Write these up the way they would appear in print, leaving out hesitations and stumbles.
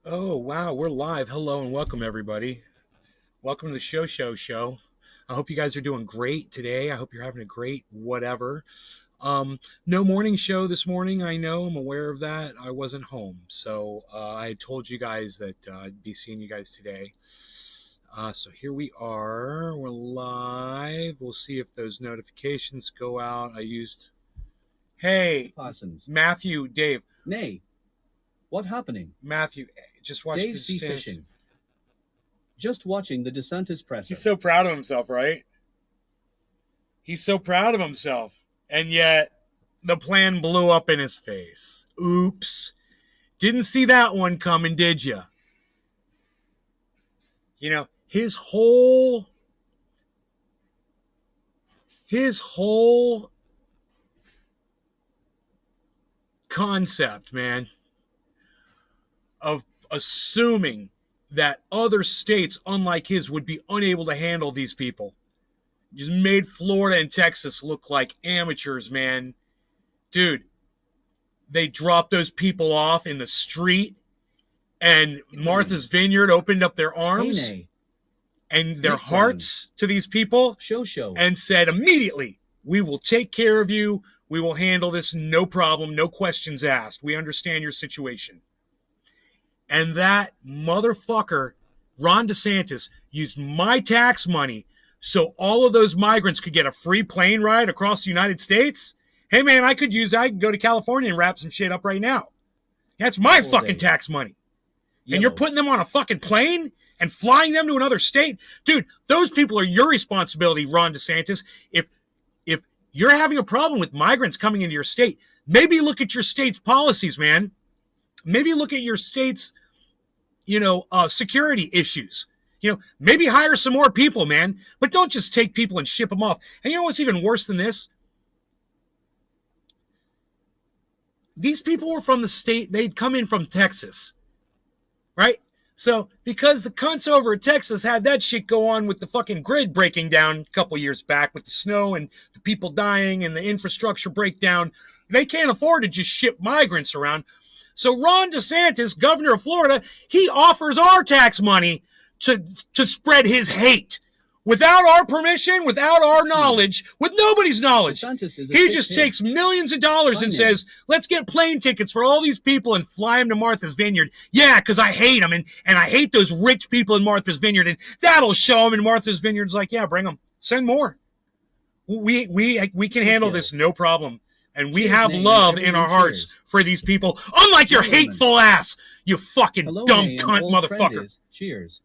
Oh, wow, we're live. Hello and welcome, everybody. Welcome to the show. I hope you guys are doing great today. I hope you're having a great whatever. No morning show this morning. I know, I'm aware of that. I wasn't home. So I told you guys that I'd be seeing you guys today. So here we are. We're live. We'll see if those notifications go out. Hey, Parsons. Matthew, Dave. Nay. What happening? Matthew, just watch Dave this. C. Fishing. Just watching the DeSantis's presser. He's so proud of himself, right? He's so proud of himself. And yet, the plan blew up in his face. Oops. Didn't see that one coming, did you? You know, his whole concept, man, of assuming that other states, unlike his, would be unable to handle these people. Just made Florida and Texas look like amateurs, man. Dude, they dropped those people off in the street, and Martha's Vineyard opened up their arms and their hearts to these people and said immediately, we will take care of you. We will handle this, no problem, no questions asked. We understand your situation. And that motherfucker, Ron DeSantis, used my tax money so all of those migrants could get a free plane ride across the United States. Hey, man, I could go to California and wrap some shit up right now. That's my fucking tax money. And you're putting them on a fucking plane and flying them to another state? Dude, those people are your responsibility, Ron DeSantis. If you're having a problem with migrants coming into your state, maybe look at your state's policies, man. Maybe look at your state's, security issues. Maybe hire some more people, man. But don't just take people and ship them off. And you know what's even worse than this? These people were from the state, they'd come in from Texas, right? So because the cunts over at Texas had that shit go on with the fucking grid breaking down a couple years back with the snow and the people dying and the infrastructure breakdown, they can't afford to just ship migrants around. So Ron DeSantis, governor of Florida, he offers our tax money to spread his hate. Without our permission, without our knowledge, with nobody's knowledge. He just takes millions of dollars and says, let's get plane tickets for all these people and fly them to Martha's Vineyard. Yeah, because I hate them, and I hate those rich people in Martha's Vineyard, and that'll show them. And Martha's Vineyard's like, yeah, bring them. Send more. We can handle this, no problem. And we have love in our hearts for these people, unlike your hateful ass, you fucking dumb cunt motherfucker. Cheers.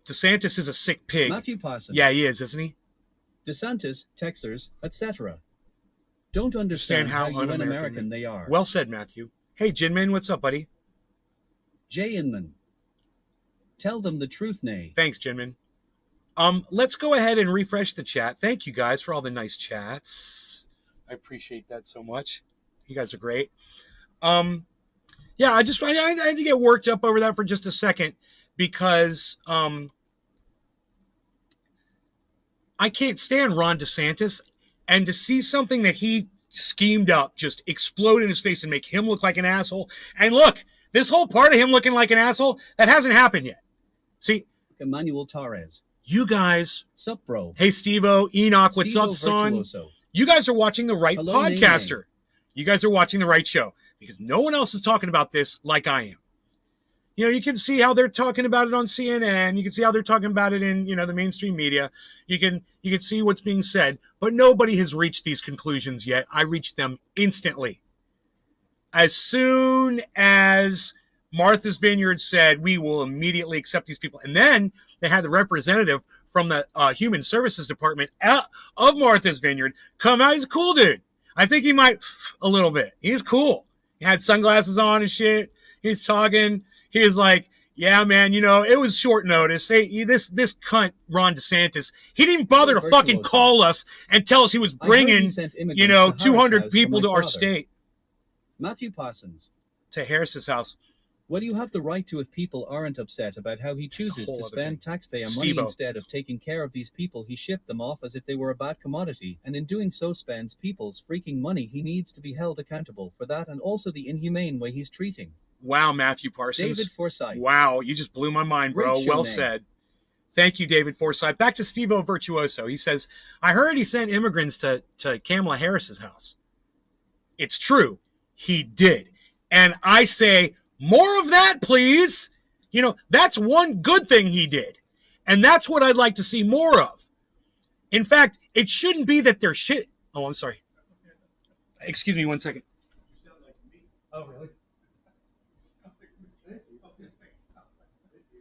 DeSantis is a sick pig. Matthew Parsons. Yeah, he is, isn't he? DeSantis, Texers, etc. Don't understand how un-American they are. Well said, Matthew. Hey, Jinmin, what's up, buddy? Jay Inman. Tell them the truth, nay. Thanks, Jinmin. Let's go ahead and refresh the chat. Thank you guys for all the nice chats. I appreciate that so much. You guys are great. Yeah, I had to get worked up over that for just a second because I can't stand Ron DeSantis, and to see something that he schemed up just explode in his face and make him look like an asshole. And look, this whole part of him looking like an asshole, that hasn't happened yet. See, Emmanuel Torres. You guys. Sup, bro? Hey, Steve-O, Enoch, what's up, son? You guys are watching the right podcaster. You guys are watching the right show because no one else is talking about this like I am. You can see how they're talking about it on CNN. You can see how they're talking about it in, the mainstream media. You can see what's being said, but nobody has reached these conclusions yet. I reached them instantly. As soon as Martha's Vineyard said, we will immediately accept these people. And then they had the representative from the Human Services Department of Martha's Vineyard come out. He's a cool dude. I think he might a little bit. He's cool. He had sunglasses on and shit. He's talking. He was like, yeah, man, it was short notice. Hey, this cunt, Ron DeSantis, he didn't bother to fucking call us and tell us he was bringing, 200 people to our state. Matthew Parsons. To Harris's house. What do you have the right to if people aren't upset about how he chooses to spend taxpayer money instead of taking care of these people? He shipped them off as if they were a bad commodity, and in doing so spends people's freaking money. He needs to be held accountable for that and also the inhumane way he's treating Wow, Matthew Parsons. David Forsyth. Wow, you just blew my mind, bro. Well said. Thank you, David Forsyth. Back to Steve-O Virtuoso. He says, I heard he sent immigrants to Kamala Harris's house. It's true. He did. And I say, more of that, please. You know, that's one good thing he did. And that's what I'd like to see more of. In fact, it shouldn't be that they're shit. Oh, I'm sorry. Excuse me 1 second. Oh, really?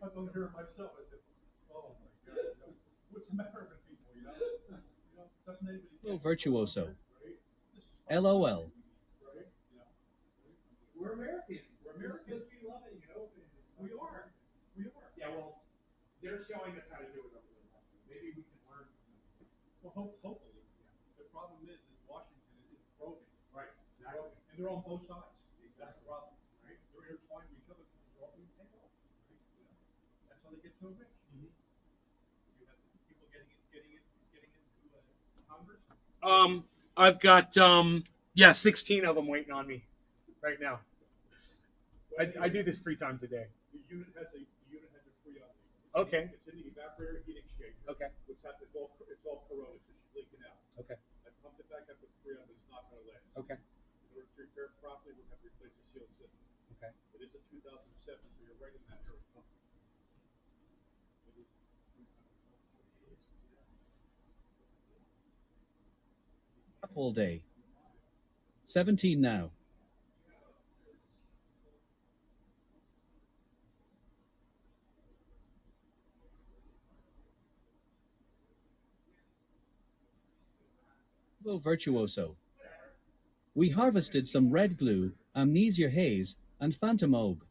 I don't hear it myself. I said, oh my God. What's the matter with people, you know? Doesn't anybody Virtuoso. LOL. We're Americans. We're Americans. We love it, you know. We are. We are. Yeah, well, they're showing us how to do it over there. Maybe we can learn. Well, hopefully. Yeah. The problem is Washington is broken. Right. Exactly. And they're on both sides. That's the problem. Right. They're intertwined with each other. We take off. Right. You know? That's how they get so rich. Mm-hmm. You have people getting into Congress. I've got 16 of them waiting on me right now. I do this 3 times a day. The unit has a free on. Okay. It's in the evaporator heat exchanger. Okay. Which happens it's all corroded, so it's leaking out. Okay. I pumped it back up with free on, but it's not going to last. Okay. In order to repair it properly, we're going to replace the sealed system. Okay. It is a 2007, so you're right in that area. All day. 17 now. Virtuoso. We harvested some red glue, amnesia haze, and phantom oak.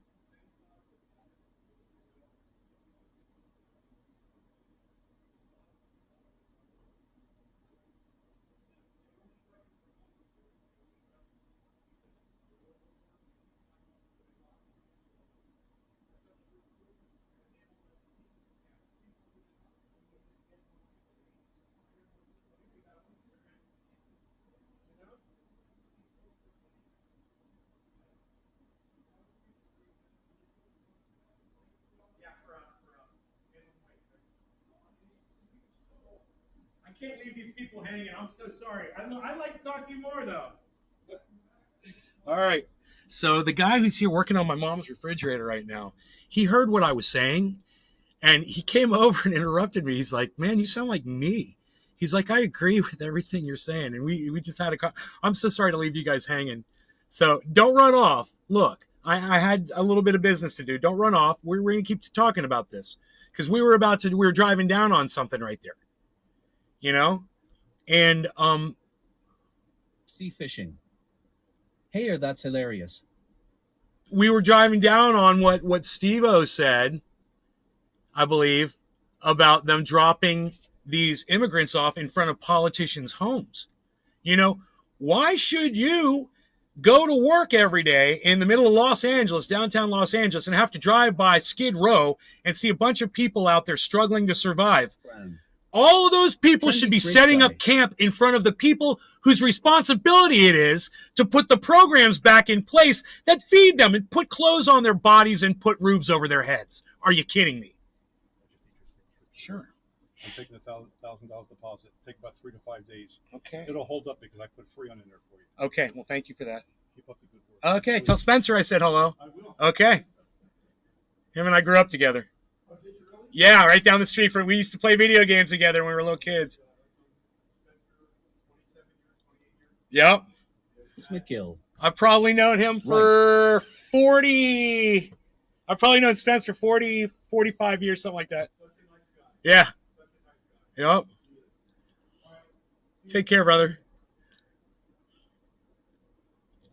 I can't leave these people hanging. I'm so sorry. I'd like to talk to you more, though. All right. So the guy who's here working on my mom's refrigerator right now, he heard what I was saying, and he came over and interrupted me. He's like, man, you sound like me. He's like, I agree with everything you're saying. And we just had I'm so sorry to leave you guys hanging. So don't run off. Look, I had a little bit of business to do. Don't run off. We're going to keep talking about this because we were driving down on something right there. You know, and sea fishing. Hey, that's hilarious. We were driving down on what Steve-O said, I believe, about them dropping these immigrants off in front of politicians' homes. You know, why should you go to work every day in the middle of Los Angeles, downtown Los Angeles, and have to drive by Skid Row and see a bunch of people out there struggling to survive? All of those people should be setting up camp in front of the people whose responsibility it is to put the programs back in place that feed them and put clothes on their bodies and put roofs over their heads. Are you kidding me? Sure. I'm taking $1,000 deposit. Take about 3 to 5 days. Okay. It'll hold up because I put free on in there for you. Okay. Well, thank you for that. Keep up the good work. Okay. Tell Spencer I said hello. I will. Okay. Him and I grew up together. Yeah, right down the street. We used to play video games together when we were little kids. Yep. McGill. I've probably known him for 40. I've probably known Spence for 40, 45 years, something like that. Yeah. Yep. Take care, brother.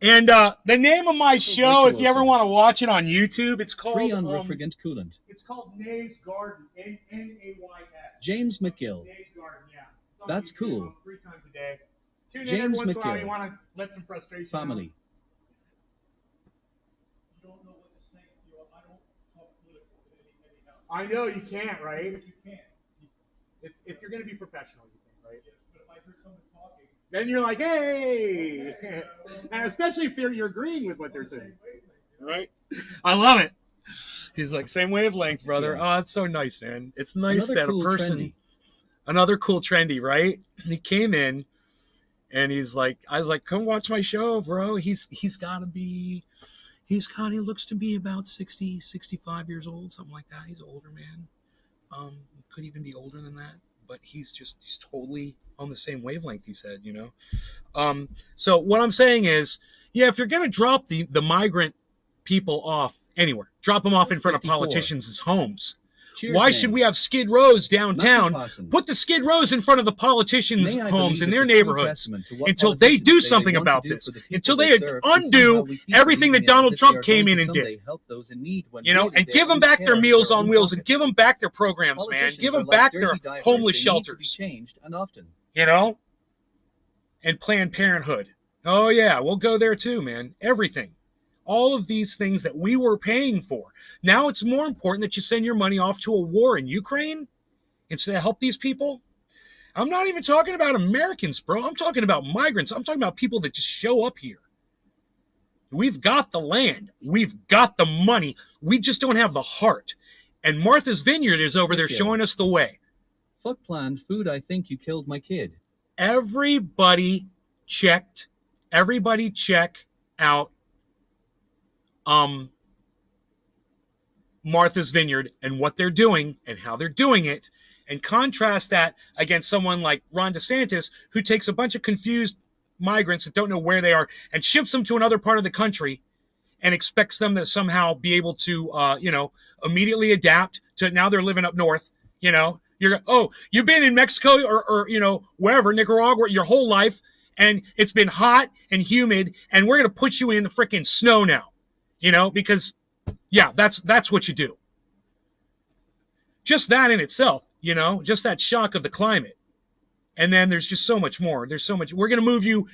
And the name of my show, if you ever want to watch it on YouTube, it's called Free on Refrigerant Coolant. It's called Nay's Garden, Nays. James McGill. Nay's Garden, yeah. That's cool. 3 times a day. Tune James in every once in a while. McGill. You want to let some frustration Family. out. You don't know what to say. I don't talk political anyhow. I know you can't, right? But you can't. If you're going to be professional, you can, right? Yeah, but if I hear someone talking, then you're like, hey! And especially if you're agreeing with what they're saying. Right? I love it. He's like, same wavelength, brother. Yeah. Oh, it's so nice, man. It's nice Another that cool a person, trendy. another cool trendy, right? He came in and he's like, I was like, come watch my show, bro. He's got to be, he looks to be about 60, 65 years old, something like that. He's an older man. Could even be older than that, but he's totally on the same wavelength, he said, you know? So what I'm saying is, yeah, if you're going to drop the migrant people off anywhere, drop them off in front of 54. politicians' homes. Cheers, Why May. should we have Skid Rows downtown? Parsons. Put the Skid Rows in front of the politicians' May I homes in believe their it's a true neighborhoods testament to what until they politicians do say something they want to about do this, for the people until they they serve, and undo somehow we keep everything believing that it as Donald if they are Trump came going in to and did. someday help those in need when You know, really and they give are them only back their caring Meals for on their Wheels own and give them back their programs, man. Politicians Give are them like back dirty their divers. homeless They need to be shelters, changed, and often. you know, and Planned Parenthood. Oh, yeah, we'll go there too, man. Everything. All of these things that we were paying for. Now it's more important that you send your money off to a war in Ukraine instead of help these people. I'm not even talking about Americans, bro. I'm talking about migrants. I'm talking about people that just show up here. We've got the land. We've got the money. We just don't have the heart. And Martha's Vineyard is over there showing us the way. Fuck planned food. I think you killed my kid. Everybody check out Martha's Vineyard and what they're doing and how they're doing it, and contrast that against someone like Ron DeSantis, who takes a bunch of confused migrants that don't know where they are and ships them to another part of the country and expects them to somehow be able to, immediately adapt to now they're living up north. You know, you've been in Mexico or wherever, Nicaragua, your whole life, and it's been hot and humid, and we're going to put you in the freaking snow now, because, yeah, that's what you do. Just that in itself, just that shock of the climate. And then there's just so much more. There's so much. We're going to move you,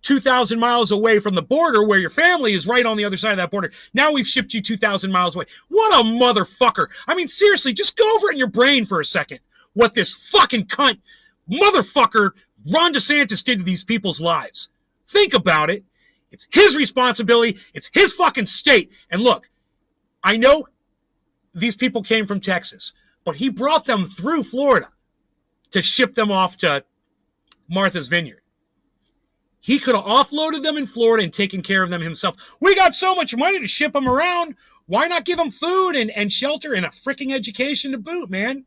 2,000 miles away from the border where your family is right on the other side of that border. Now we've shipped you 2,000 miles away. What a motherfucker. I mean, seriously, just go over it in your brain for a second. What this fucking cunt motherfucker Ron DeSantis did to these people's lives. Think about it. It's his responsibility. It's his fucking state. And look, I know these people came from Texas, but he brought them through Florida to ship them off to Martha's Vineyard. He could have offloaded them in Florida and taken care of them himself. We got so much money to ship them around. Why not give them food and shelter and a freaking education to boot, man?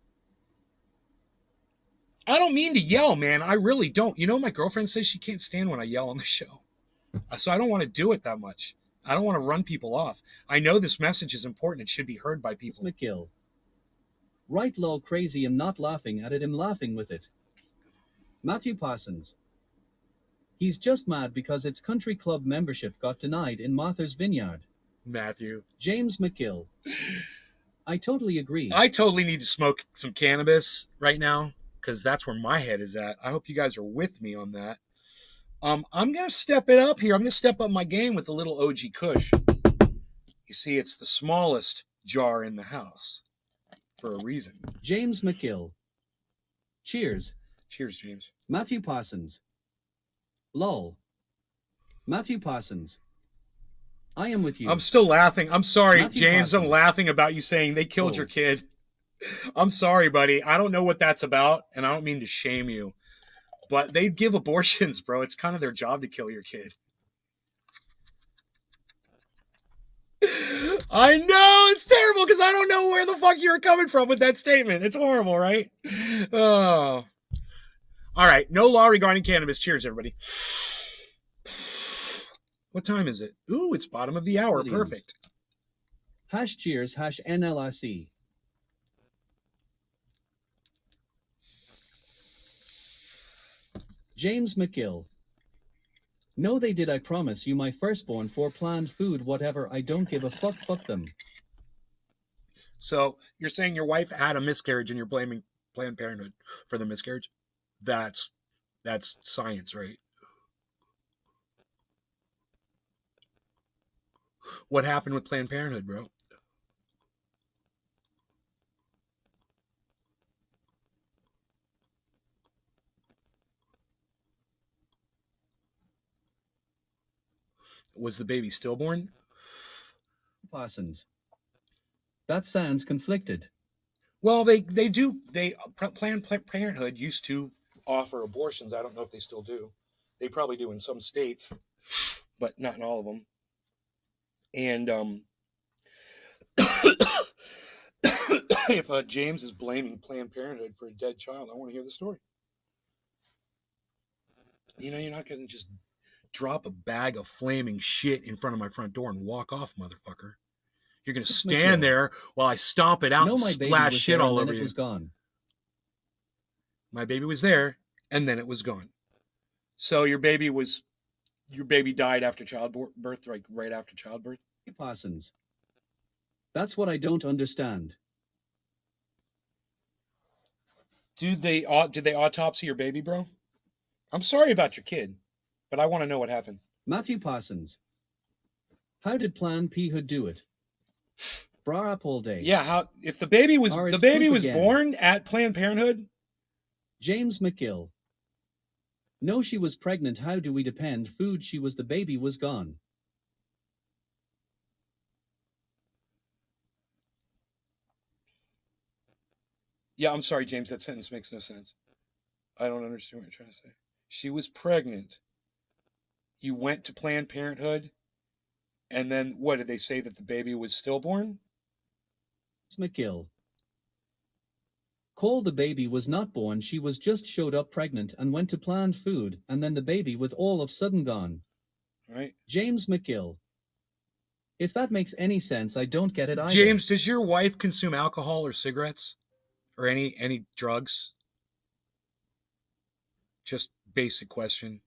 I don't mean to yell, man. I really don't. My girlfriend says she can't stand when I yell on the show. So I don't want to do it that much. I don't want to run people off. I know this message is important. It should be heard by people. McGill. Right, lol, crazy. I'm not laughing at it. I'm laughing with it. Matthew Parsons. He's just mad because its country club membership got denied in Martha's Vineyard. Matthew. James McGill. I totally agree. I totally need to smoke some cannabis right now because that's where my head is at. I hope you guys are with me on that. I'm going to step it up here. I'm going to step up my game with a little OG Kush. You see, it's the smallest jar in the house. For a reason. James McGill. Cheers. Cheers, James. Matthew Parsons. Lol. Matthew Parsons. I am with you. I'm still laughing. I'm sorry, Matthew James. Parsons. I'm laughing about you saying they killed your kid. I'm sorry, buddy. I don't know what that's about, and I don't mean to shame you. But they give abortions, bro. It's kind of their job to kill your kid. I know it's terrible because I don't know where the fuck you're coming from with that statement. It's horrible, right? Oh. All right. No law regarding cannabis. Cheers, everybody. What time is it? Ooh, it's bottom of the hour. Williams. Perfect. #cheers #NLRC. James McGill. No, they did. I promise you, my firstborn for planned food, whatever. I don't give a fuck. Fuck them. So you're saying your wife had a miscarriage and you're blaming Planned Parenthood for the miscarriage? That's science, right? What happened with Planned Parenthood, bro? Was the baby stillborn? Parsons. That sounds conflicted. Well, Planned Parenthood used to offer abortions. I don't know if they still do. They probably do in some states, but not in all of them. And if James is blaming Planned Parenthood for a dead child, I want to hear the story. You know, you're not going to just drop a bag of flaming shit in front of my front door and walk off, motherfucker. You're going to stand there while I stomp it out and splash shit all over you. Was gone. My baby was there, and then it was gone. So your baby died after childbirth, like right after childbirth? Parsons. That's what I don't understand. Did they autopsy your baby, bro? I'm sorry about your kid, but I want to know what happened. Matthew Parsons. How did Plan Parenthood do it? Bra up all day. Yeah, if the baby was born at Planned Parenthood? James McGill. No, she was pregnant. How do we depend? Food, the baby was gone. Yeah, I'm sorry, James, that sentence makes no sense. I don't understand what you're trying to say. She was pregnant. You went to Planned Parenthood, and then what, did they say that the baby was stillborn? McGill. Cole, the baby was not born. She was just showed up pregnant and went to Planned Food, and then the baby with all of sudden gone. Right. James McGill. If that makes any sense, I don't get it either. James, does your wife consume alcohol or cigarettes? Or any drugs? Just basic question.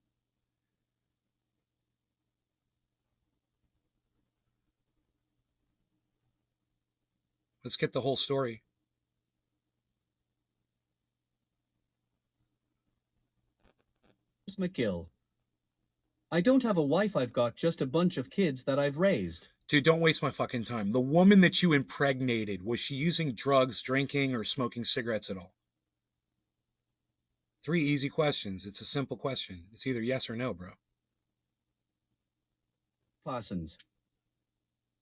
Let's get the whole story. McGill. I don't have a wife. I've got just a bunch of kids that I've raised. Dude, don't waste my fucking time. The woman that you impregnated, was she using drugs, drinking, or smoking cigarettes at all? 3 easy questions. It's a simple question. It's either yes or no, bro. Parsons.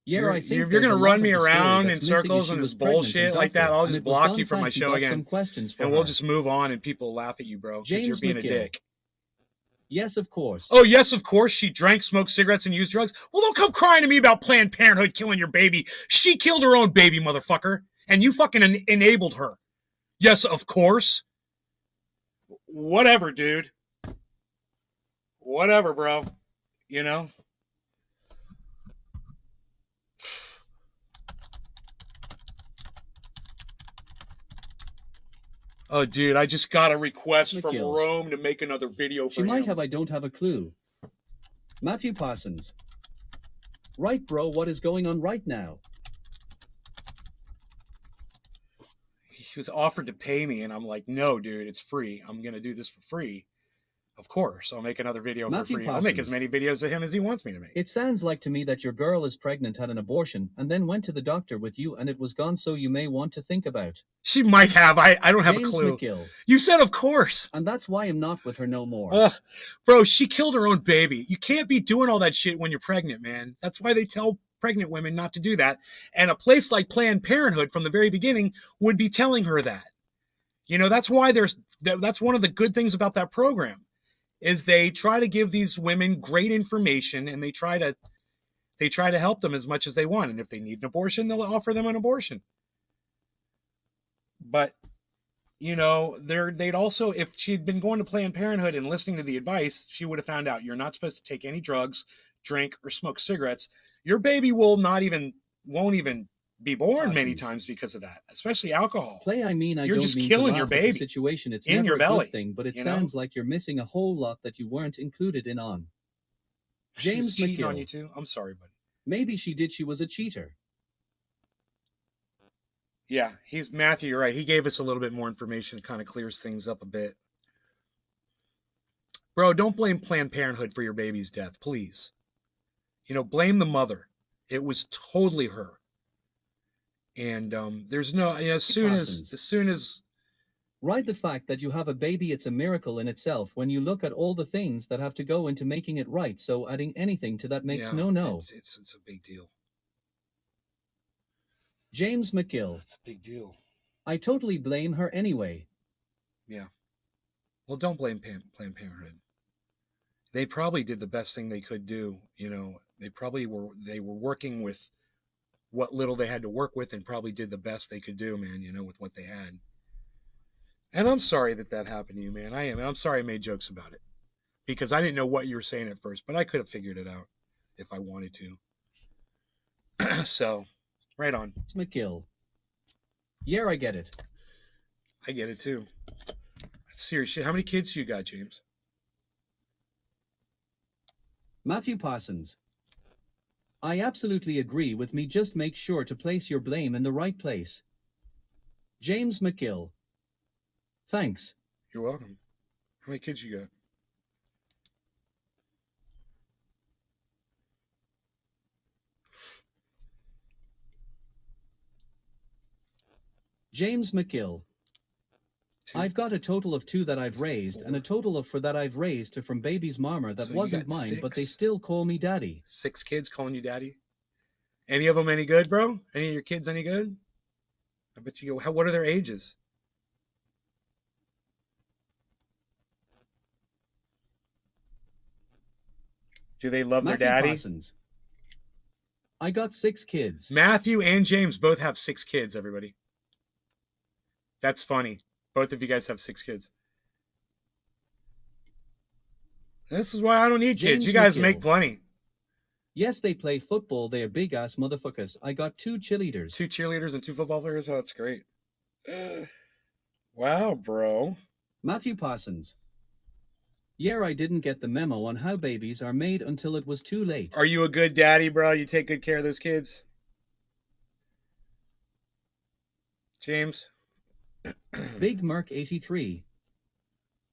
Yeah, if you're going to run me around in circles and this bullshit like that, I'll just block you from my show again. And we'll just move on and people laugh at you, bro, because you're being a dick. Yes, of course. Oh, yes, of course. She drank, smoked cigarettes, and used drugs. Well, don't come crying to me about Planned Parenthood killing your baby. She killed her own baby, motherfucker. And you fucking enabled her. Yes, of course. Whatever, dude. Whatever, bro. You know? Oh, dude, I just got a request from Rome to make another video for him. She might have, I don't have a clue. Matthew Parsons. Right, bro, what is going on right now? He was offered to pay me, and I'm like, no, dude, it's free. I'm going to do this for free. Of course, I'll make another video for free. I'll make as many videos of him as he wants me to make. It sounds like to me that your girl is pregnant, had an abortion, and then went to the doctor with you, and it was gone, so you may want to think about. She might have. I don't have a clue. McGill. You said of course. And that's why I'm not with her no more. Bro, she killed her own baby. You can't be doing all that shit when you're pregnant, man. That's why they tell pregnant women not to do that. And a place like Planned Parenthood from the very beginning would be telling her that. You know, that's why that's one of the good things about that program. Is they try to give these women great information, and they try to help them as much as they want. And if they need an abortion, they'll offer them an abortion. But, you know, they'd also, if she'd been going to Planned Parenthood and listening to the advice, she would have found out you're not supposed to take any drugs, drink, or smoke cigarettes. Your baby won't even be born many times because of that, especially alcohol. You're just killing your baby situation. It's in your belly. Thing, but it sounds like you're missing a whole lot that you weren't included in on. James cheating on you too. I'm sorry, buddy. Maybe she did. She was a cheater. Yeah, Matthew. You're right. He gave us a little bit more information. It kind of clears things up a bit. Bro, don't blame Planned Parenthood for your baby's death, please. You know, blame the mother. It was totally her. And there's no, you know, as soon as right, the fact that you have a baby, it's a miracle in itself when you look at all the things that have to go into making it right. So adding anything to that makes no. It's a big deal. James McGill. That's a big deal. I totally blame her anyway. Yeah. Well, don't blame Planned Parenthood. They probably did the best thing they could do. You know, they were working with what little they had to work with and probably did the best they could do, man, you know, with what they had. And I'm sorry that happened to you, man. I am. I'm sorry I made jokes about it because I didn't know what you were saying at first, but I could have figured it out if I wanted to. So, right on. McGill. Yeah, I get it. I get it too. Seriously, how many kids do you got, James? Matthew Parsons. I absolutely agree with me. Just make sure to place your blame in the right place. James McGill. Thanks. You're welcome. How many kids you got? James McGill. 2. I've got a total of 2 that I've raised, 4. and a total of 4 that I've raised from baby's mama that So wasn't mine, 6. but they still call me daddy. 6 kids calling you daddy? Any of them any good, bro? Any of your kids any good? I bet you go. What are their ages? Do they love Matthew their daddy? Parsons. I got 6 kids. Matthew and James both have 6 kids, everybody. That's funny. Both of you guys have 6 kids. This is why I don't need kids. You guys make plenty. Yes, they play football. They're big ass motherfuckers. I got 2 cheerleaders. 2 cheerleaders and 2 football players? Oh, that's great. Wow, bro. Matthew Parsons. Yeah, I didn't get the memo on how babies are made until it was too late. Are you a good daddy, bro? You take good care of those kids? James? Big Merc 83.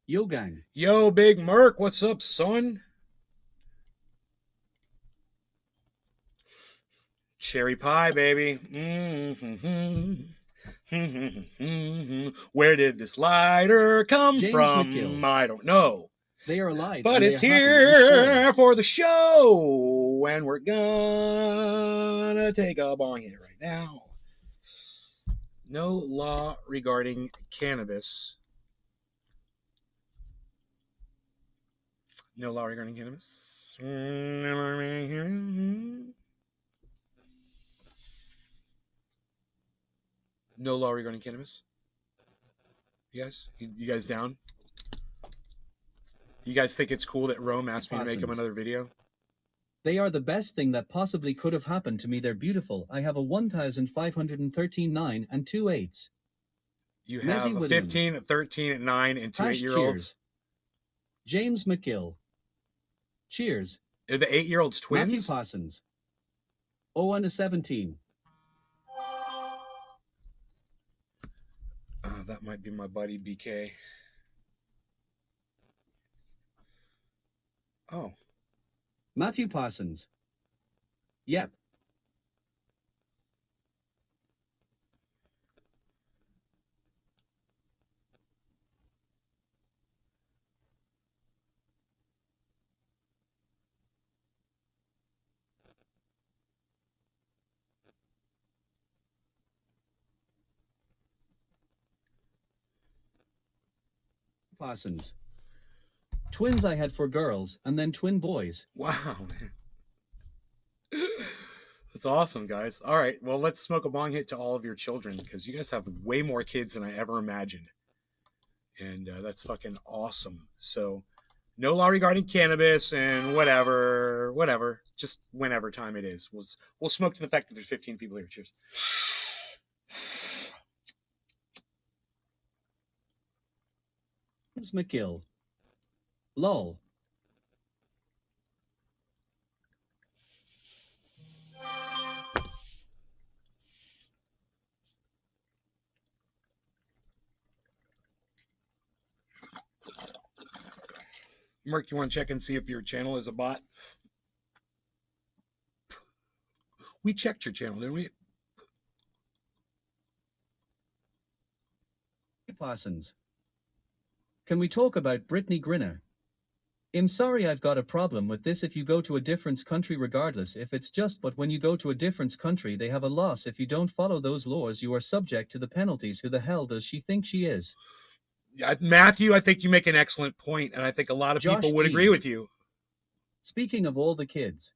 Yo, gang. Yo, Big Merc. What's up, son? Cherry pie, baby. Where did this lighter come James from? McGill. I don't know. They are alive. But it's here for the show, and we're gonna take a bong hit right now. No law regarding cannabis. No law regarding cannabis. No law regarding cannabis. You guys down? You guys think it's cool that Rome asked me to make him another video? They are the best thing that possibly could have happened to me. They're beautiful. I have a 1,513 9 and 2 8s. You have a 15, a 13, a 9, and 2 8-year-olds. James McGill. Cheers. Are the 8-year-olds twins? Matthew Parsons. Oh, and a 17. That might be my buddy BK. Oh. Matthew Parsons. Yep. Parsons. Twins I had for girls, and then twin boys. Wow, man. That's awesome, guys. All right, well, let's smoke a bong hit to all of your children, because you guys have way more kids than I ever imagined. And that's fucking awesome. So, no law regarding cannabis and whatever. Just whenever time it is. We'll smoke to the fact that there's 15 people here. Cheers. James McGill. Lol. Merc, you want to check and see if your channel is a bot? We checked your channel, didn't we? Parsons. Can we talk about Brittany Grinner? I'm sorry, I've got a problem with this. If you go to a different country, regardless if it's just, but when you go to a different country, they have a loss. If you don't follow those laws, you are subject to the penalties. Who the hell does she think she is? Matthew, I think you make an excellent point, and I think a lot of people Josh would G. agree with you. Speaking of all the kids,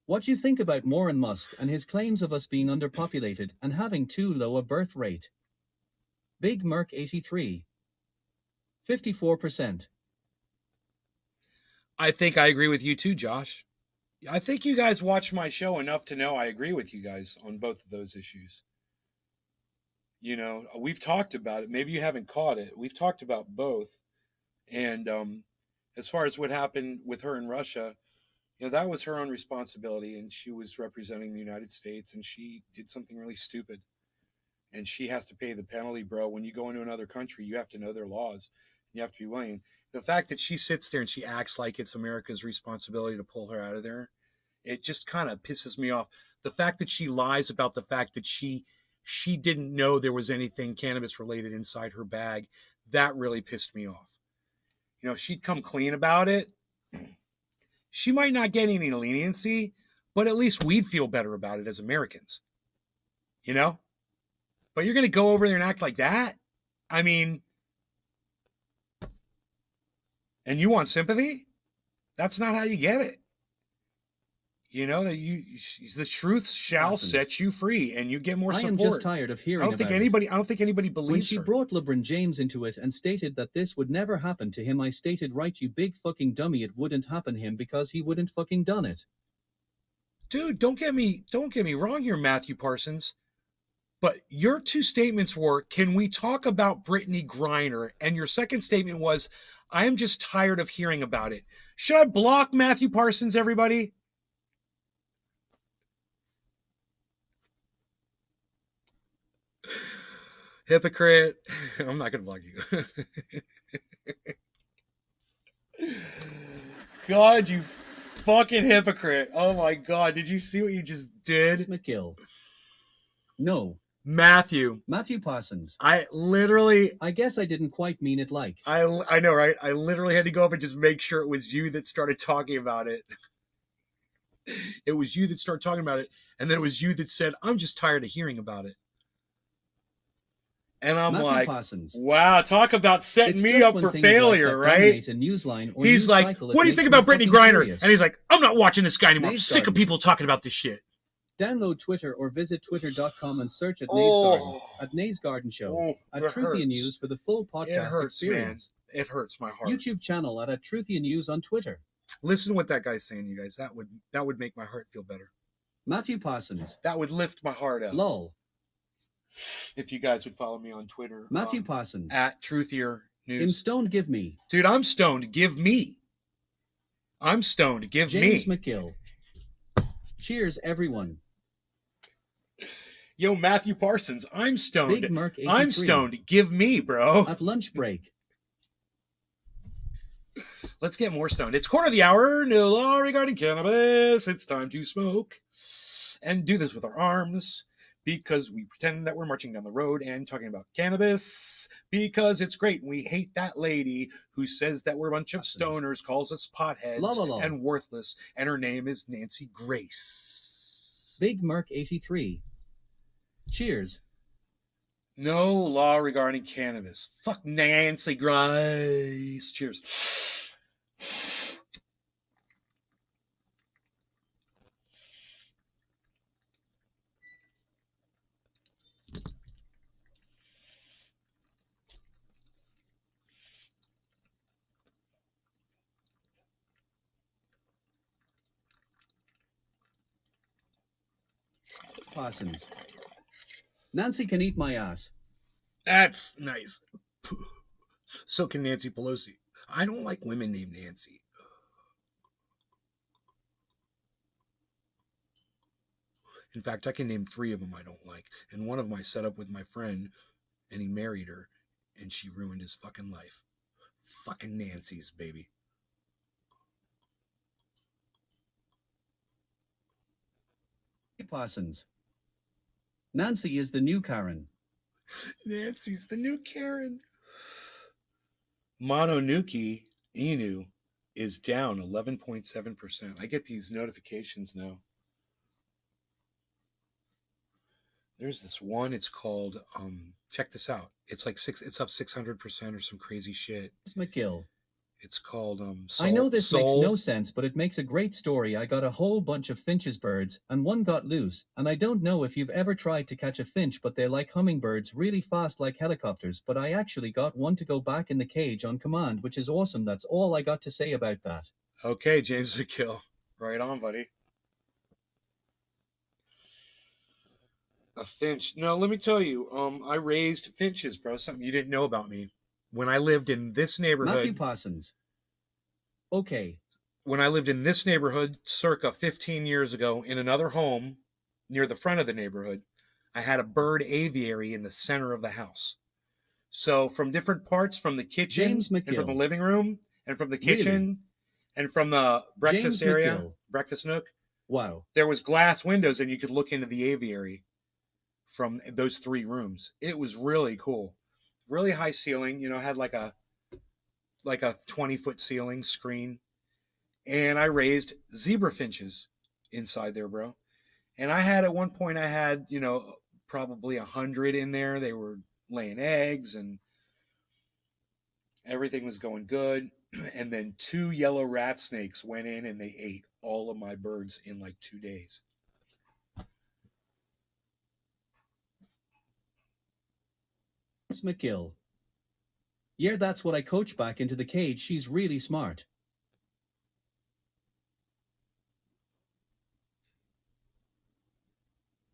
what you think about Elon Musk and his claims of us being underpopulated and having too low a birth rate? Big Merc 83. 54%. I think I agree with you too, Josh. I think you guys watch my show enough to know I agree with you guys on both of those issues. You know, we've talked about it. Maybe you haven't caught it. We've talked about both. And as far as what happened with her in Russia, you know, that was her own responsibility, and she was representing the United States, and she did something really stupid. And she has to pay the penalty, bro. When you go into another country, you have to know their laws. You have to be willing. The fact that she sits there and she acts like it's America's responsibility to pull her out of there, it just kind of pisses me off. The fact that she lies about the fact that she didn't know there was anything cannabis related inside her bag, that really pissed me off. You know, she'd come clean about it. She might not get any leniency, but at least we'd feel better about it as Americans. You know? But you're going to go over there and act like that? I mean, and you want sympathy? That's not how you get it. You know, that the truth shall set you free, and you get more support. I am just tired of hearing about it. I don't think anybody believes her. When she brought LeBron James into it and stated that this would never happen to him, I stated, right, you big fucking dummy, it wouldn't happen him because he wouldn't fucking done it. Dude, don't get me wrong here, Matthew Parsons. But your two statements were, can we talk about Brittany Griner? And your second statement was, I am just tired of hearing about it. Should I block Matthew Parsons, everybody? Hypocrite. I'm not going to block you. God, you fucking hypocrite. Oh my God. Did you see what you just did? McGill. No. Matthew Parsons. I guess I didn't quite mean it like. I know, right? I literally had to go up and just make sure it was you that started talking about it. It was you that started talking about it. And then it was you that said, I'm just tired of hearing about it. And I'm like, Parsons. Wow, talk about setting me up for failure, right? He's like, what do you think about Brittany Griner? And he's like, I'm not watching this guy anymore. I'm sick of people talking about this shit. Download Twitter or visit twitter.com and search at Nays Garden, at Nays Garden Show, at Truthian News for the full podcast experience. Man. It hurts my heart. YouTube channel at Truthian News on Twitter. Listen to what that guy's saying, you guys. That would make my heart feel better. Matthew Parsons. That would lift my heart up. Lol. If you guys would follow me on Twitter. Matthew Parsons. At Truthier News. I'm stoned, give me. Dude, I'm stoned. Give me. I'm stoned. Give James me. McGill. Cheers, everyone. Yo, Matthew Parsons, I'm stoned. Big Merc 83. I'm stoned. Give me, bro. At lunch break. Let's get more stoned. It's quarter of the hour. No law regarding cannabis. It's time to smoke and do this with our arms because we pretend that we're marching down the road and talking about cannabis because it's great. We hate that lady who says that we're a bunch of stoners, calls us potheads and worthless, and her name is Nancy Grace. Big Merc 83. Cheers. No law regarding cannabis. Fuck Nancy Grace. Cheers. Parsons. Nancy can eat my ass. That's nice. So can Nancy Pelosi. I don't like women named Nancy. In fact, I can name 3 of them I don't like. And one of them I set up with my friend, and he married her, and she ruined his fucking life. Fucking Nancy's, baby. Parsons. Nancy is the new Karen. Nancy's the new Karen. Mononuki Inu. is down 11.7%. I get these notifications now. There's this one. It's called check this out. It's like it's up 600% or some crazy shit. McGill. It's called I know this Soul. makes no sense, but it makes a great story. I got a whole bunch of finches birds, and one got loose, and I don't know if you've ever tried to catch a finch, but they're like hummingbirds, really fast like helicopters, but I actually got one to go back in the cage on command, which is awesome. That's all I got to say about that. Okay, James McGill. Right on, buddy. A finch. No, let me tell you, I raised finches, bro. Something you didn't know about me. When I lived in this neighborhood. Matthew Parsons. Okay. When I lived in this neighborhood circa 15 years ago in another home near the front of the neighborhood, I had a bird aviary in the center of the house. So from different parts, from the kitchen and from the living room and from the kitchen and from the breakfast area, breakfast nook. Wow. There was glass windows and you could look into the aviary from those 3 rooms. It was really cool. Really high ceiling, had like a 20-foot ceiling screen. And I raised zebra finches inside there, bro. And at one point I had, probably 100 in there. They were laying eggs and everything was going good. And then 2 yellow rat snakes went in and they ate all of my birds in like 2 days. McGill. Yeah, that's what I coach back into the cage. She's really smart.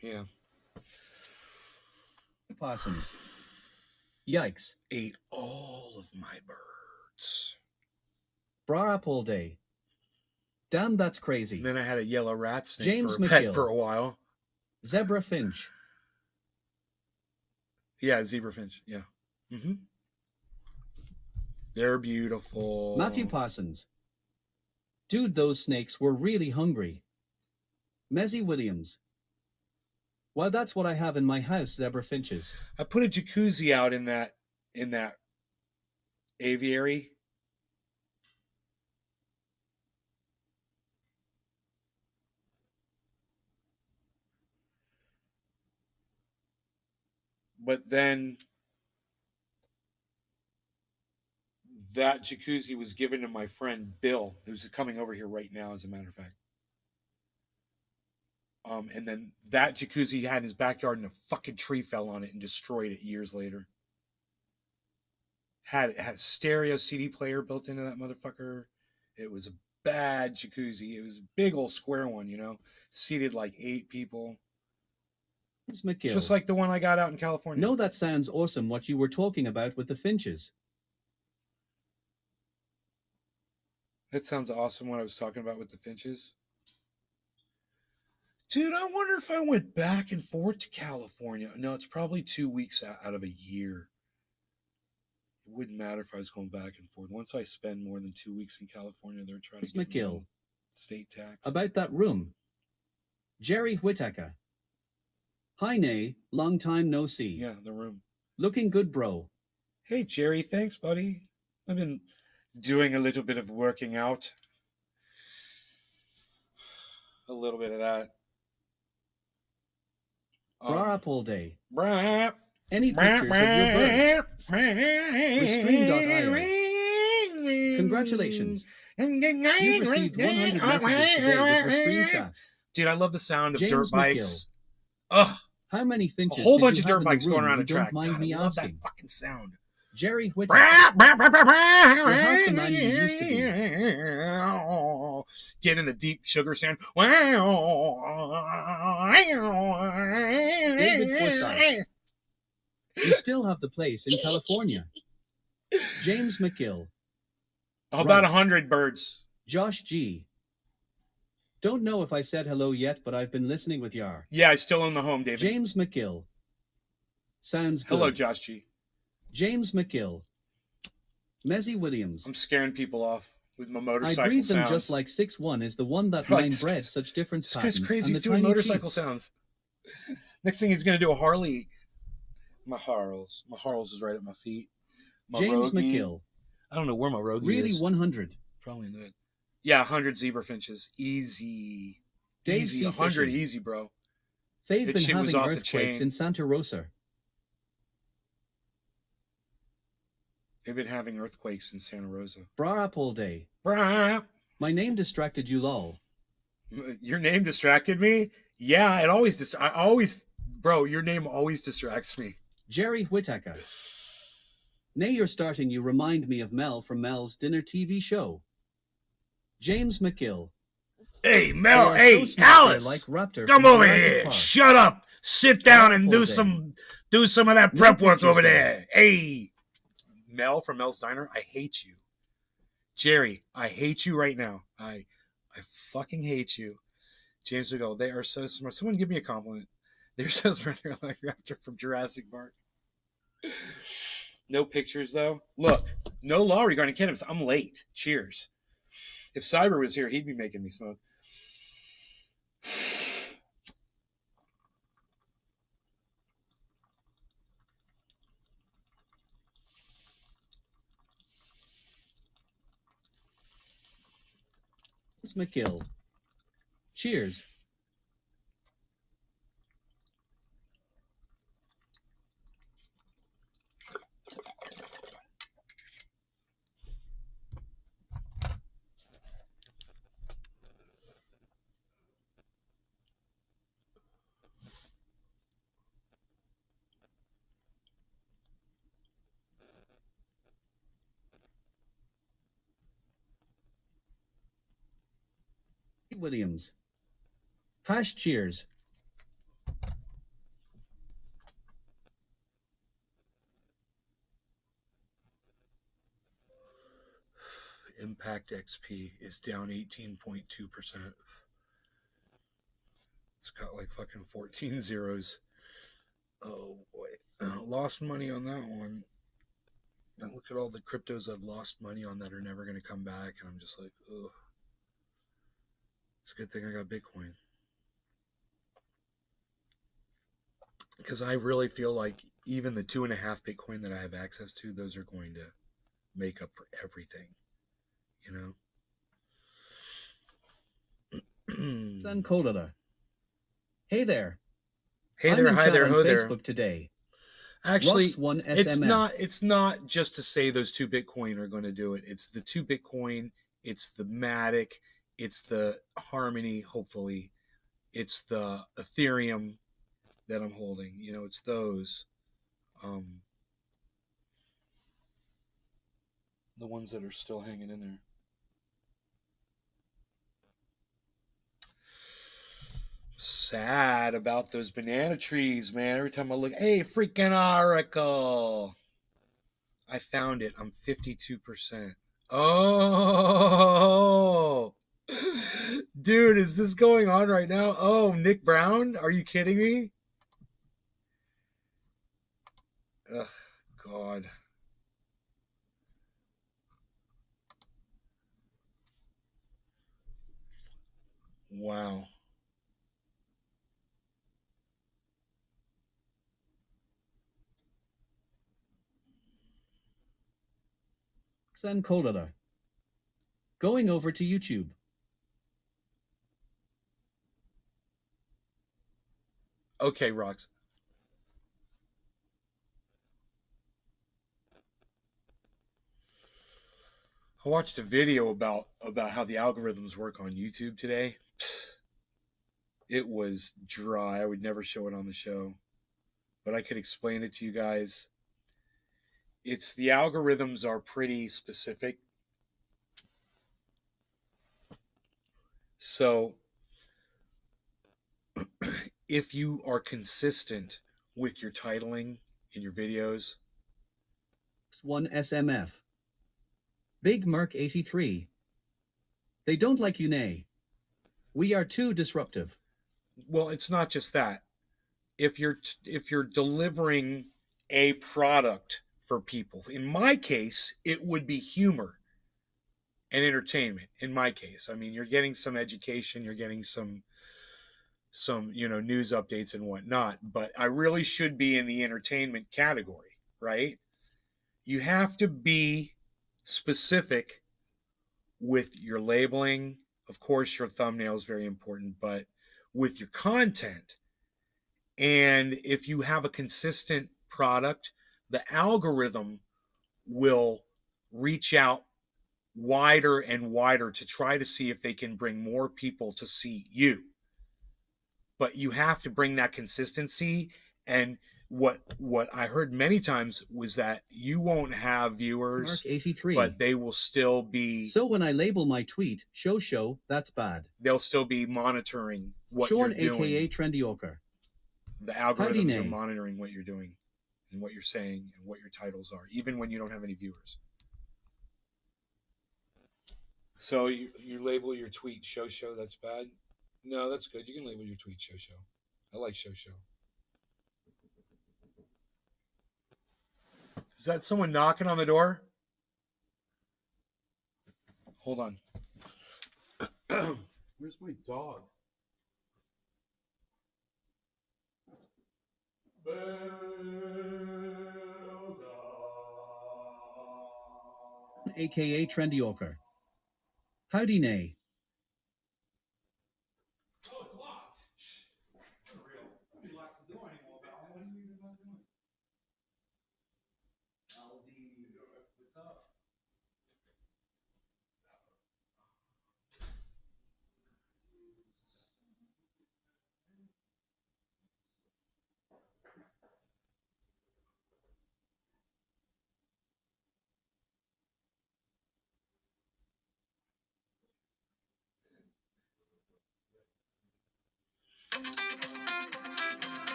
Yeah. Parsons. Yikes. Ate all of my birds. Bra up all day. Damn, that's crazy. And then I had a yellow rat snake James for a pet for a while. Zebra finch. Yeah, zebra finch. Yeah. Mm-hmm. They're beautiful. Matthew Parsons. Dude, those snakes were really hungry. Mezzy Williams. Well, that's what I have in my house, zebra finches. I put a jacuzzi out in that aviary. But then that jacuzzi was given to my friend Bill, who's coming over here right now, as a matter of fact. And then that jacuzzi he had in his backyard and a fucking tree fell on it and destroyed it years later. Had a stereo CD player built into that motherfucker. It was a bad jacuzzi. It was a big old square one, seated like 8 people. Just like the one I got out in California. No, that sounds awesome what you were talking about with the finches. That sounds awesome what I was talking about with the finches. Dude, I wonder if I went back and forth to California. No, it's probably 2 weeks out of a year. It wouldn't matter if I was going back and forth. Once I spend more than 2 weeks in California, they're trying to get me state tax. About that room. Jerry Whittaker. Hi, Nay. Long time no see. Yeah, the room. Looking good, bro. Hey, Jerry. Thanks, buddy. I've been doing a little bit of working out. A little bit of that. Bra up all day. Bra. Any pictures of your bird? Restream.io. Congratulations. You've received 100 messages today with Restream chat. Dude, I love the sound of James dirt bikes. McGill. Ugh. How many finches? A whole bunch did of you dirt have in bikes the going room? around a You don't track. mind God, me I love asking. that fucking sound. Jerry Whittaker. You're half the man you used to be. Get in the deep sugar sound. David Forsyth. You still have the place in California. James McGill. About 100 birds. Josh G. Don't know if I said hello yet, but I've been listening with Yar. Yeah, I still own the home, David. James McGill. Sounds good. Hello, Josh G. James McGill. Mezzy Williams. I'm scaring people off with my motorcycle I breed them sounds. just like 6'1" is the one that Like, mine this bred guy's- such different This patterns. guy's crazy. and He's the doing tiny motorcycle teeth. sounds. Next thing he's going to do a Harley. My Harles. My Harles is right at my feet. My James Rogie. McGill. I don't know where my Rogie Really is. 100. Probably not. Yeah, 100 zebra finches. Easy. Dave Easy. C. 100 Fishing. easy, bro. They've That been shit was having off the earthquakes chain. in Santa Rosa. They've been having earthquakes in Santa Rosa. Bra up all day. Bra. My name distracted you, lol. Your name distracted me? Yeah, it always bro, your name always distracts me. Jerry Whittaker. Nay, you're starting, you remind me of Mel from Mel's Dinner TV show. James McGill. Hey, Mel, They are hey, so smart, they're Alice, like Raptor come from over Jurassic here. Park. Shut up. Sit down and Apple do Day. some of that No prep work pictures, over though. there. Hey, Mel from Mel's Diner, I hate you. Jerry, I hate you right now. I fucking hate you. James will go, they are so smart. Someone give me a compliment. They're so smart. They're like Raptor from Jurassic Park. No pictures, though. Look, no law regarding cannabis. I'm late. Cheers. If Cyber was here, he'd be making me smoke. McGill. Cheers. Williams. Hash cheers. Impact XP is down 18.2%. It's got like fucking 14 zeros. Oh boy. Lost money on that one. And look at all the cryptos I've lost money on that are never going to come back. And I'm just like, ugh. It's a good thing I got Bitcoin. Because I really feel like even the 2.5 Bitcoin that I have access to, those are going to make up for everything. You know? San Colada. Hey there. Hey there, I'm in hi chat there, on ho there. Facebook today. Actually, Rocks one it's SMF. not just to say those 2 Bitcoin are going to do it. It's the 2 Bitcoin, it's the Matic, it's the Harmony, hopefully. It's the Ethereum that I'm holding. You know, it's those. The ones that are still hanging in there. Sad about those banana trees, man. Every time I look, hey, freaking Oracle. I found it. I'm 52%. Oh, dude, is this going on right now? Oh, Nick Brown? Are you kidding me? Ugh, God. Wow. San Colada. Going over to YouTube. Okay, Rox. I watched a video about how the algorithms work on YouTube today. It was dry. I would never show it on the show, but I could explain it to you guys. It's the algorithms are pretty specific. So if you are consistent with your titling in your videos, One SMF. Big Mark 83. They don't like you, nay. We are too disruptive. well, it's not just that. If you're delivering a product for people, in my case, it would be humor and entertainment. In my case, I mean, you're getting some education, you're getting some news updates and whatnot, but I really should be in the entertainment category, right? You have to be specific with your labeling. Of course, your thumbnail is very important, but with your content, and if you have a consistent product, the algorithm will reach out wider and wider to try to see if they can bring more people to see you. But you have to bring that consistency. And what I heard many times was that you won't have viewers, Mark 83. but they will still be. So when I label my tweet, show, that's bad. They'll still be monitoring what Sean, you're doing. aka Trendyoker. The algorithms are monitoring what you're doing and what you're saying and what your titles are, even when you don't have any viewers. So you label your tweet show, that's bad? No, that's good. You can label your tweet show. I like show. Is that someone knocking on the door? Hold on. Where's my dog? Aka Trendyoker. Howdy nay. Oh, it's locked. Unreal. Nobody locks the door anymore, Val. What are you even about doing? What's up?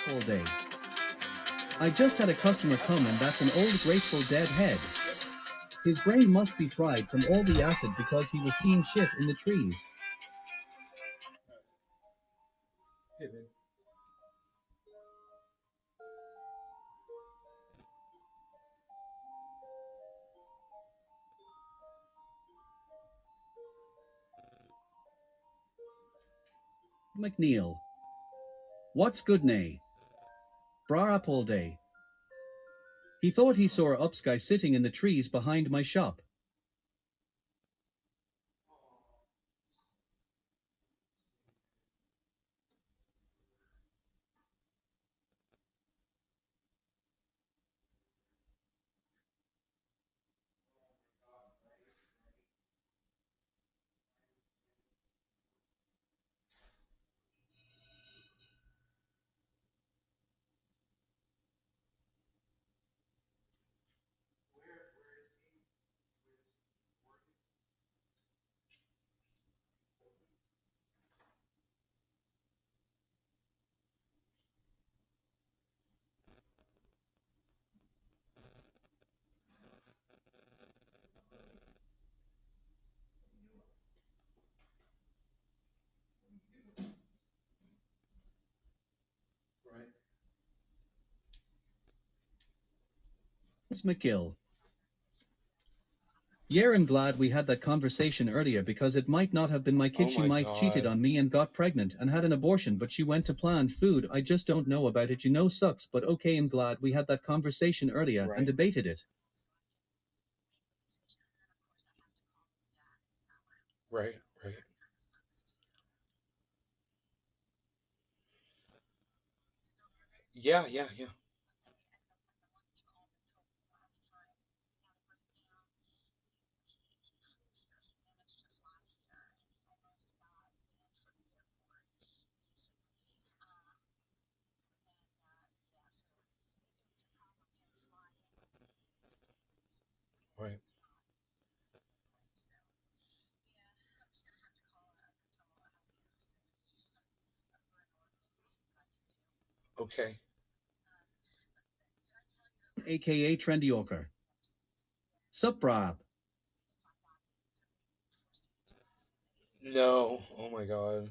All day. I just had a customer come and that's an old Grateful Dead head. His brain must be fried from all the acid because he was seeing shit in the trees. Hey, babe. McNeil. What's good nay? Bra up all day. He thought he saw a upsky sitting in the trees behind my shop. Right. McGill. Yeah, I'm glad we had that conversation earlier because it might not have been my kid. Oh She my might God. cheated on me and got pregnant and had an abortion, but she went to Planned Food. I just don't know about it. Sucks, but okay, I'm glad we had that conversation earlier and debated it. Right. Yeah. Right. Okay. AKA Trendyoker. Sup, brab. No. Oh my God.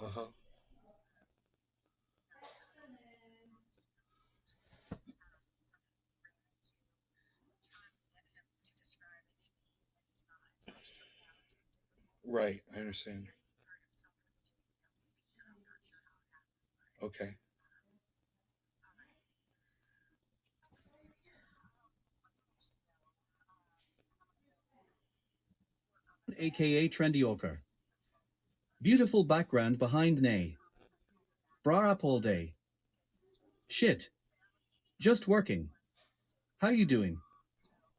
Uh-huh. Right. I understand. Okay. aka Trendioker. Beautiful background behind Nay. Bra up all day. Shit. Just working. How you doing?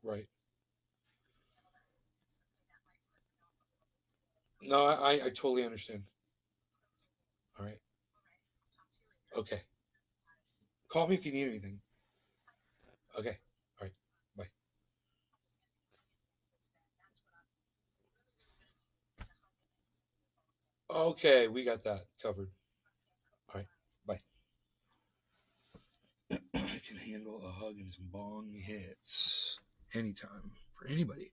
Right. No, I totally understand. All right. Okay. Call me if you need anything. Okay. All right. Bye. Okay, we got that covered. All right. Bye. I can handle a hug and some bong hits anytime for anybody.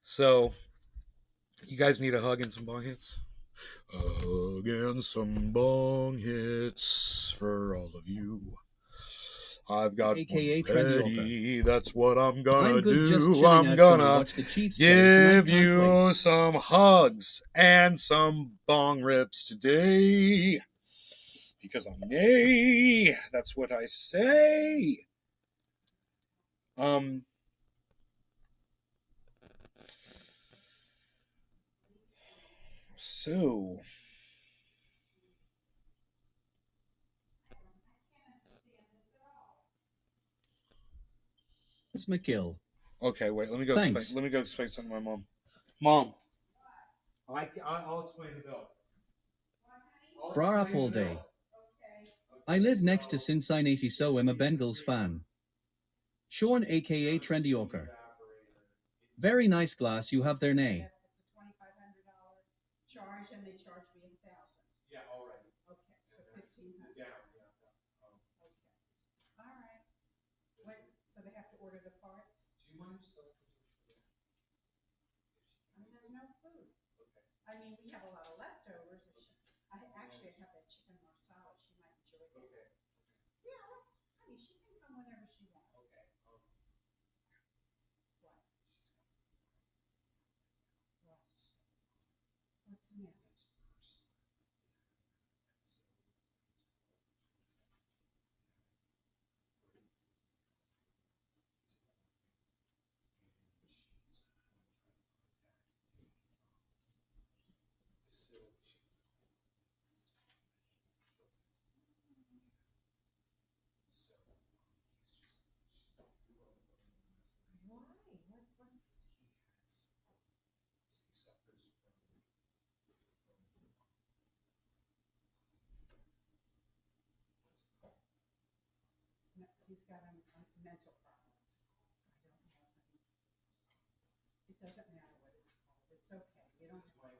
So, you guys need a hug and some bong hits? A hug and some bong hits for all of you. I've got AKA one ready. That's what I'm gonna I'm good just do. chilling I'm out trying to gonna watch the Chiefs play give tonight. Can't you wait. some hugs and some bong rips today. Because I'm gay. That's what I say. So It's McGill. okay, wait. Let me go explain. Thanks. Let me go explain something to my mom. Mom, I'll explain the bill. Bra up all day. I live next to Cincinnati, so I'm a Bengals fan. Sean, aka Trendioker. Very nice glass you have there, Nay. Charge and they charge me 1,000. Yeah, already. Okay, so 1,500. Yeah. Okay. All right. Wait, so they have to order the parts? Do you mind stuff? I have no food. Okay. I mean, we have a lot of leftovers. I actually have that chicken marsala. She might enjoy it. Okay. Yeah, I mean, she can come whenever she wants. Okay. What? What? What's the matter? Why? What's... No, he's got a mental problems. I don't know. It doesn't matter what it's called. It's okay. You don't have to.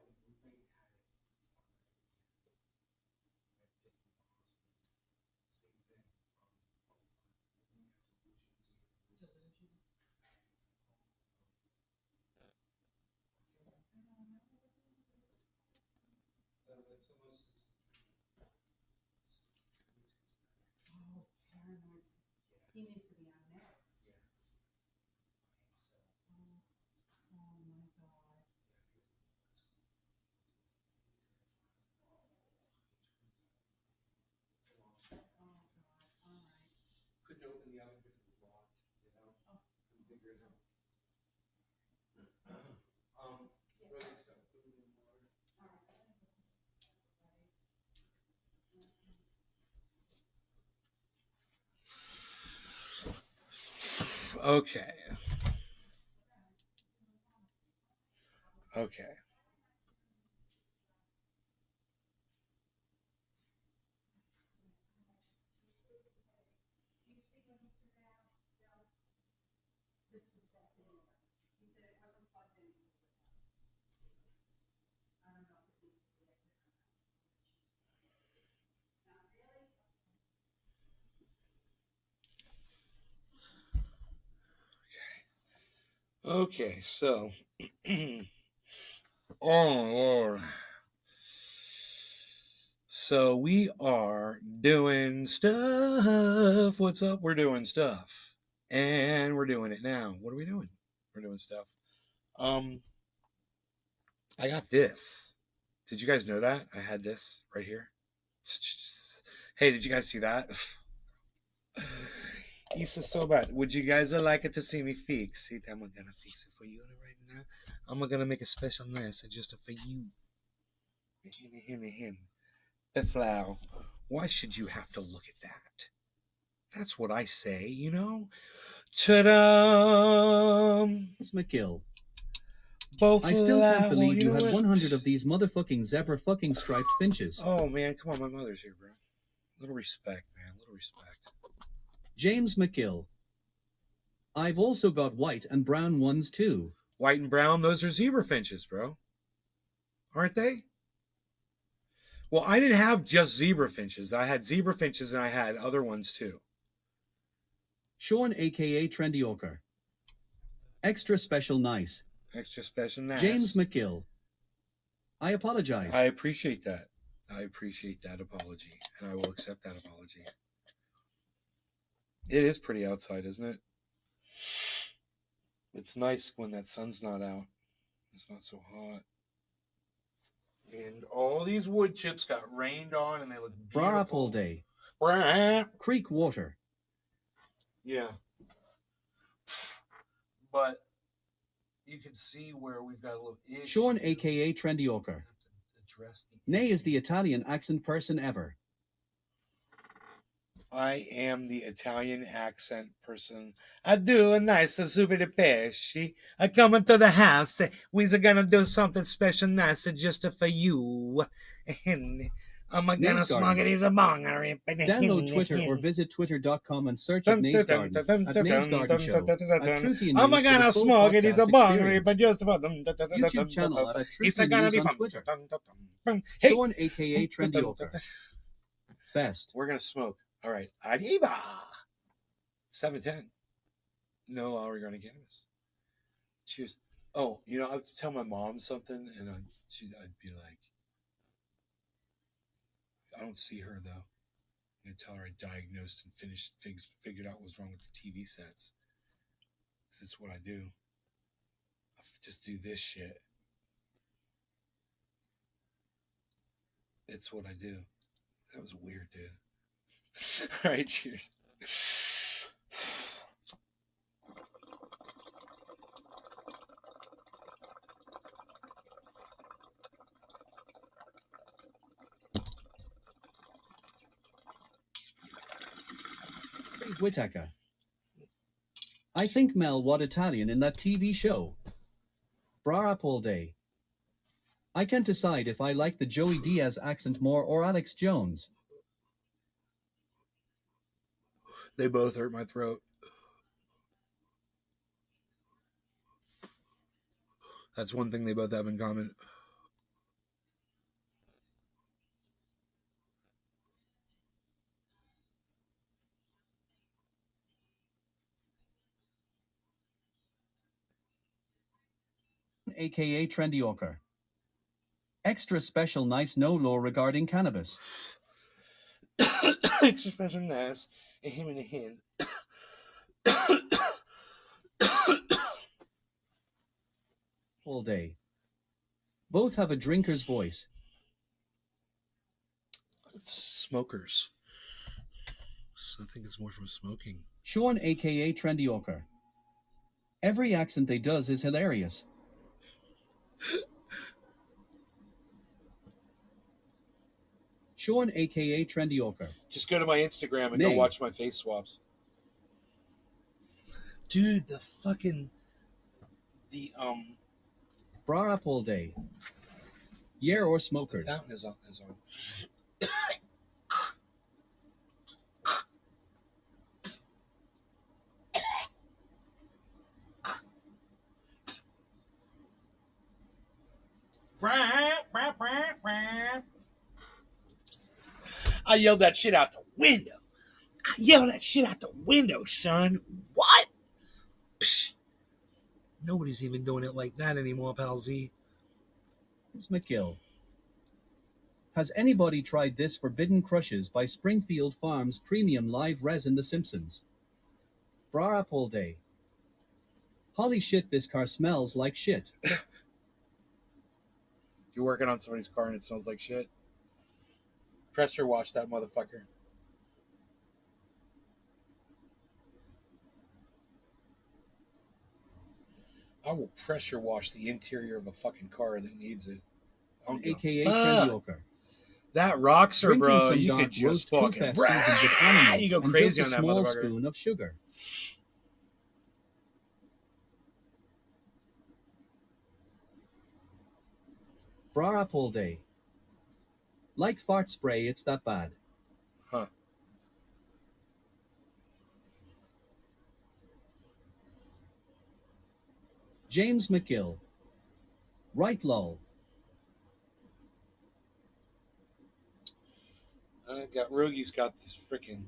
Delusion. Oh, paranoid. He needs to be on meds. Oh, oh my God. Oh God. All right. Couldn't open the oven because it was locked. Oh. Couldn't figure it out. Yes. What is that? Food and water. All right. Okay. Okay. This was that video. He said it wasn't plugged in. I don't know if it needs to be not really. Okay, so oh Lord. So we are doing stuff. What's up? We're doing stuff. And we're doing it now. What are we doing? We're doing stuff. I got this. Did you guys know that? I had this right here. Hey, did you guys see that? This is so bad. Would you guys like it to see me fix it? I'm gonna fix it for you right now. I'm gonna make a special message just for you. The flower. Why should you have to look at that? That's what I say, you know? Ta-da! McGill. Both I still can't believe you know had what? 100 of these motherfucking zebra fucking striped finches. Oh, man, come on, my mother's here, bro. Little respect, man, little respect. James McGill. I've also got white and brown ones too. White and brown, those are zebra finches, bro. Aren't they? Well, I didn't have just zebra finches. I had zebra finches and I had other ones too. Sean aka Trendy Orker. Extra special nice. Extra special nice. James McGill. I apologize. I appreciate that. I appreciate that apology. And I will accept that apology. It is pretty outside, isn't it? It's nice when that sun's not out. It's not so hot. And all these wood chips got rained on and they look beautiful. Bra all day. Creek water. Yeah. But you can see where we've got a little issue. Sean aka Trendy Orker. Nay is the Italian accent person ever. I am the Italian accent person. I do a nice soup de pesce. I come into the house. We're gonna do something special nice just for you. I'm gonna smug it. He's a monger. Download Twitter or visit twitter.com and search at Nays Garden. At Nays Garden Show. At Truthy and I'm gonna smug it. He's a monger. But just for YouTube channel at it's Truthy gonna News be on Twitter. Hey. Sean aka Trendy Orker. Best. We're gonna smoke. All right. Arriba. 7:10. No longer going to cannabis. Cheers. Oh, you know, I would tell my mom something, and I'd be like, I don't see her, though. I'm going to tell her I diagnosed and figured out what was wrong with the TV sets. This is what I do. I just do this shit. It's what I do. That was weird, dude. All right, cheers. Whitaker. I think Mel was Italian in that TV show. Bra up all day. I can't decide if I like the Joey Diaz accent more or Alex Jones. They both hurt my throat. That's one thing they both have in common. AKA Trendy Orker. Extra special nice no law regarding cannabis. Extra special nice. A him and a hen. All day. Both have a drinker's voice. Smokers. So I think it's more from smoking. Sean aka Trendy Orker. Every accent they does is hilarious. Sean aka Trendy Orker. Just go to my Instagram and go watch my face swaps. Dude, Bra up all day. Yeah, or smokers. The fountain is on. I yelled that shit out the window. Son. What? Psh. Nobody's even doing it like that anymore, pal Z. It's McGill. Has anybody tried this Forbidden Crushes by Springfield Farms Premium Live Resin The Simpsons? Bra up all day. Holy shit, this car smells like shit. You're working on somebody's car and it smells like shit. Pressure wash that motherfucker. I will pressure wash the interior of a fucking car that needs it. I'll go, aka "Ah, Trendy that rocks her, Drinking bro. some You dark could just roast cool fucking, fest seasoned with animal you go and crazy just on a that small motherfucker. spoon of sugar. Bra up all day. Like fart spray, it's that bad. Huh. James McGill. Right lol. Roogie's got this freaking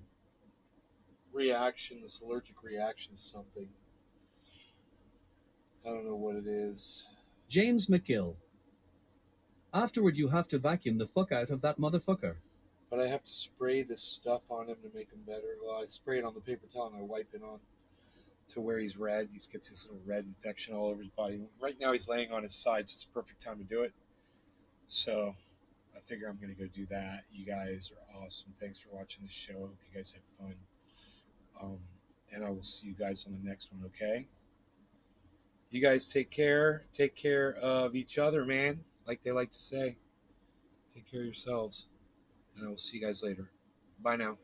reaction, this allergic reaction to something. I don't know what it is. James McGill. Afterward you have to vacuum the fuck out of that motherfucker. But I have to spray this stuff on him to make him better. Well, I spray it on the paper towel and I wipe it on to where he's red. He gets this little red infection all over his body. Right now he's laying on his side, so it's the perfect time to do it. So I figure I'm going to go do that. You guys are awesome. Thanks for watching the show. I hope you guys had fun. And I will see you guys on the next one, okay? You guys take care. Take care of each other, man. Like they like to say. Take care of yourselves. And I will see you guys later. Bye now.